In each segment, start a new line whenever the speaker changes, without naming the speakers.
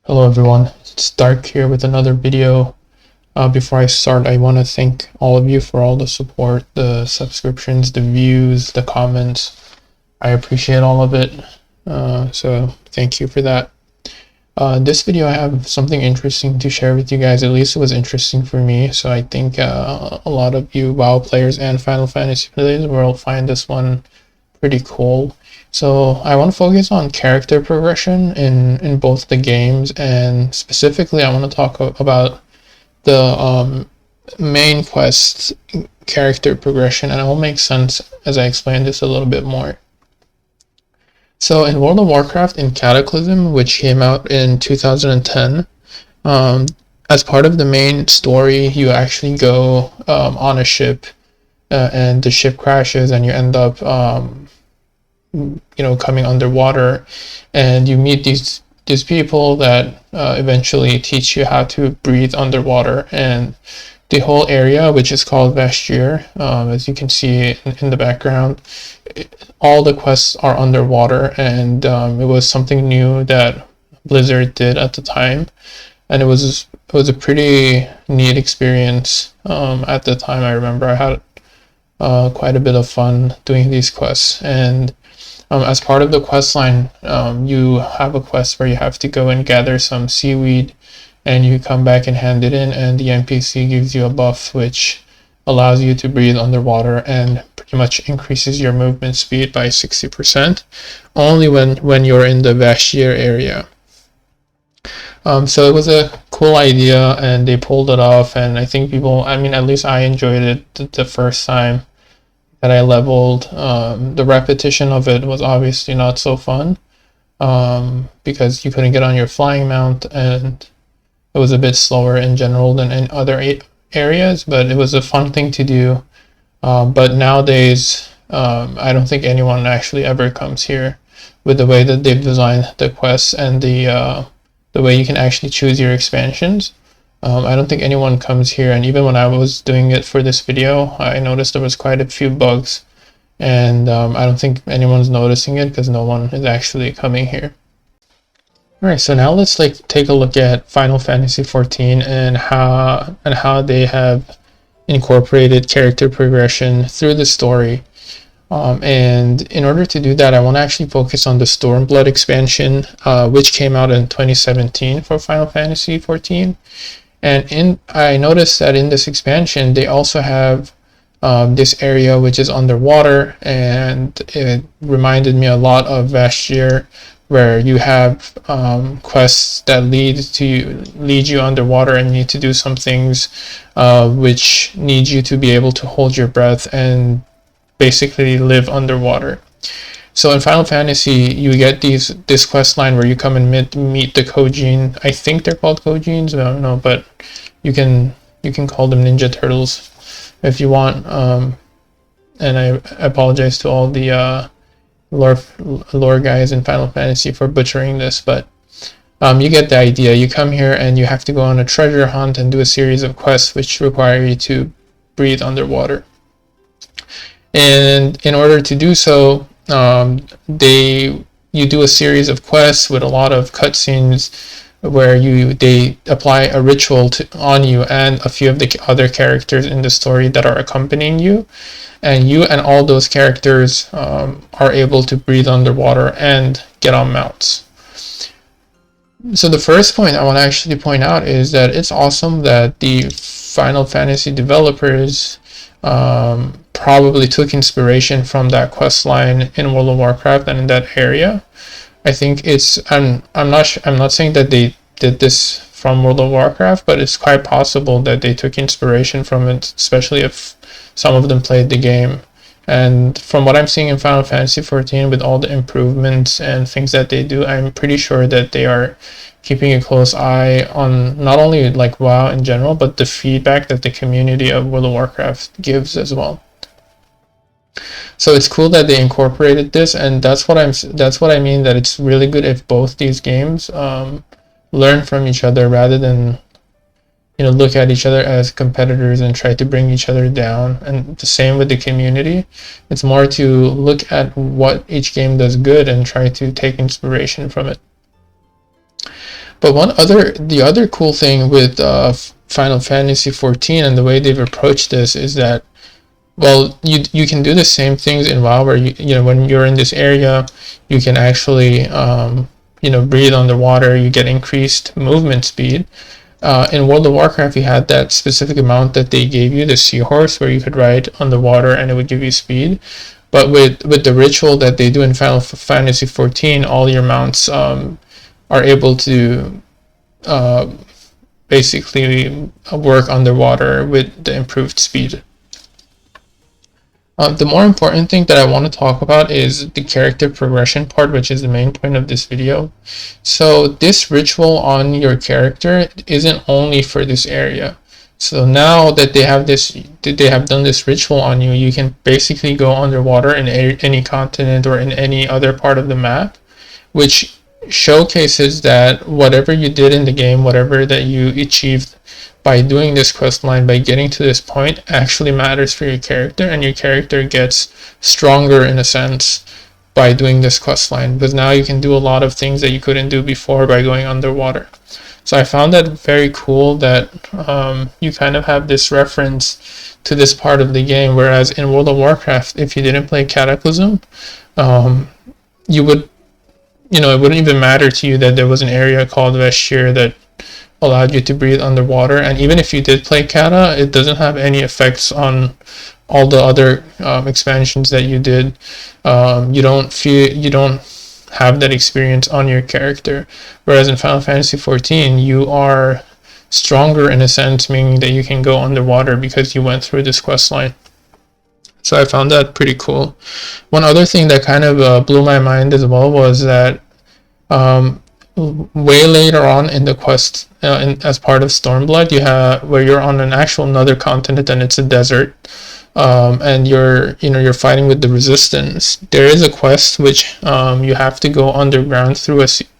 Hello everyone, it's Dark here with another video. Before I start, I want to thank all of you for all the support, the subscriptions, the views, the comments. I appreciate all of it, so thank you for that. This video I have something interesting to share with you guys. At least it was interesting for me, so I think a lot of you WoW players and Final Fantasy players will find this one pretty cool. So I want to focus on character progression in both the games, and specifically I want to talk about the main quest character progression, and it will make sense as I explain this a little bit more. So in World of Warcraft, in Cataclysm, which came out in 2010, as part of the main story, you actually go on a ship, and the ship crashes, and you end up coming underwater, and you meet these people that eventually teach you how to breathe underwater. And the whole area, which is called Vashtir, as you can see in the background, all the quests are underwater, and it was something new that Blizzard did at the time, and it was a pretty neat experience. At the time, I remember I had quite a bit of fun doing these quests. And as part of the quest line, you have a quest where you have to go and gather some seaweed, and you come back and hand it in, and the NPC gives you a buff which allows you to breathe underwater and pretty much increases your movement speed by 60%, only when you're in the Vashtir area. So it was a cool idea, and they pulled it off, and I think at least I enjoyed it the first time that I leveled. The repetition of it was obviously not so fun, because you couldn't get on your flying mount, and it was a bit slower in general than in other areas, but it was a fun thing to do. But nowadays, I don't think anyone actually ever comes here with the way that they've designed the quests and the way you can actually choose your expansions. I don't think anyone comes here, and even when I was doing it for this video, I noticed there was quite a few bugs, and I don't think anyone's noticing it because no one is actually coming here. Alright, so now let's take a look at Final Fantasy XIV and how they have incorporated character progression through the story. And in order to do that, I want to actually focus on the Stormblood expansion, which came out in 2017 for Final Fantasy XIV. And I noticed that in this expansion, they also have this area which is underwater, and it reminded me a lot of Vashtir, where you have quests that lead you underwater, and you need to do some things which need you to be able to hold your breath and basically live underwater. So in Final Fantasy, you get this quest line where you come and meet the Kojin. I think they're called Kojins, I don't know, but you can call them Ninja Turtles if you want. And I apologize to all the lore guys in Final Fantasy for butchering this, but you get the idea. You come here and you have to go on a treasure hunt and do a series of quests which require you to breathe underwater. And in order to do so, you do a series of quests with a lot of cutscenes where they apply a ritual on you and a few of the other characters in the story that are accompanying you, and you and all those characters are able to breathe underwater and get on mounts. So the first point I want to actually point out is that it's awesome that the Final Fantasy developers probably took inspiration from that quest line in World of Warcraft and in that area. I think I'm not saying that they did this from World of Warcraft, but it's quite possible that they took inspiration from it, especially if some of them played the game. And from what I'm seeing in Final Fantasy XIV, with all the improvements and things that they do, I'm pretty sure that they are keeping a close eye on not only WoW in general, but the feedback that the community of World of Warcraft gives as well. So it's cool that they incorporated this, and that's what I mean, that it's really good if both these games learn from each other rather than look at each other as competitors and try to bring each other down. And the same with the community. It's more to look at what each game does good and try to take inspiration from it. But the other cool thing with Final Fantasy 14 and the way they've approached this is that, well, you can do the same things in WoW, where you know, when you're in this area, you can actually you know, breathe underwater. You get increased movement speed. In World of Warcraft, you had that specific amount that they gave you, the seahorse, where you could ride underwater and it would give you speed. But with the ritual that they do in Final Fantasy 14, all your mounts are able to basically work underwater with the improved speed. The more important thing that I want to talk about is the character progression part, which is the main point of this video. So this ritual on your character isn't only for this area. So now that they have done this ritual on you, you can basically go underwater in any continent or in any other part of the map, which showcases that whatever you did in the game, whatever that you achieved by doing this quest line, by getting to this point, actually matters for your character, and your character gets stronger in a sense by doing this quest line, because now you can do a lot of things that you couldn't do before by going underwater. So I found that very cool that you kind of have this reference to this part of the game, whereas in World of Warcraft, if you didn't play Cataclysm, you would, you know, it wouldn't even matter to you that there was an area called Vashtir that allowed you to breathe underwater. And even if you did play Kata, it doesn't have any effects on all the other expansions that you did. You don't have that experience on your character. Whereas in Final Fantasy 14, you are stronger in a sense, meaning that you can go underwater because you went through this quest line. So I found that pretty cool. One other thing that kind of blew my mind as well was that way later on in the quest, as part of Stormblood, you have where you're on an actual another continent and it's a desert, and you're fighting with the resistance. There is a quest which you have to go underground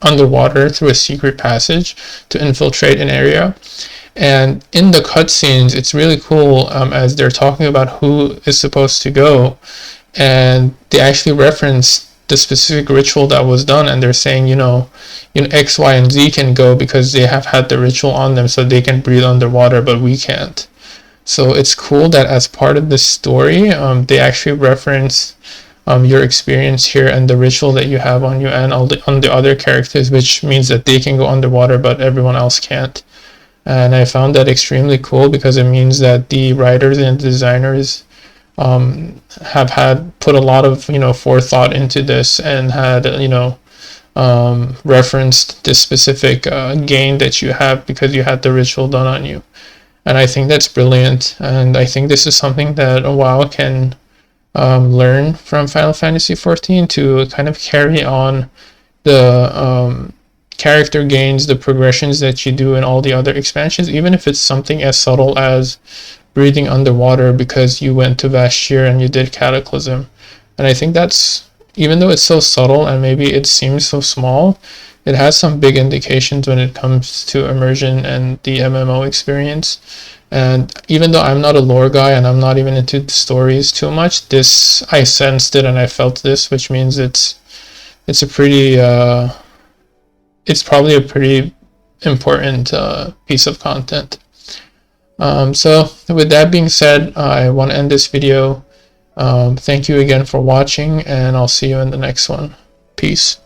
underwater through a secret passage to infiltrate an area. And in the cutscenes, it's really cool as they're talking about who is supposed to go, and they actually reference the specific ritual that was done, and they're saying, you know, X, Y, and Z can go because they have had the ritual on them, so they can breathe underwater, but we can't. So it's cool that as part of this story, they actually reference your experience here and the ritual that you have on you and on the other characters, which means that they can go underwater, but everyone else can't. And I found that extremely cool because it means that the writers and designers have put a lot of forethought into this, and had referenced this specific gain that you have because you had the ritual done on you. And I think that's brilliant, and I think this is something that WoW can learn from Final Fantasy 14 to kind of carry on the character gains, the progressions that you do in all the other expansions, even if it's something as subtle as breathing underwater because you went to Vashtir and you did Cataclysm. And I think that's, even though it's so subtle and maybe it seems so small, it has some big indications when it comes to immersion and the MMO experience. And even though I'm not a lore guy and I'm not even into the stories too much, this, I sensed it and I felt this, which means it's a pretty it's probably a pretty important piece of content. So with that being said, I want to end this video. Thank you again for watching, and I'll see you in the next one. Peace.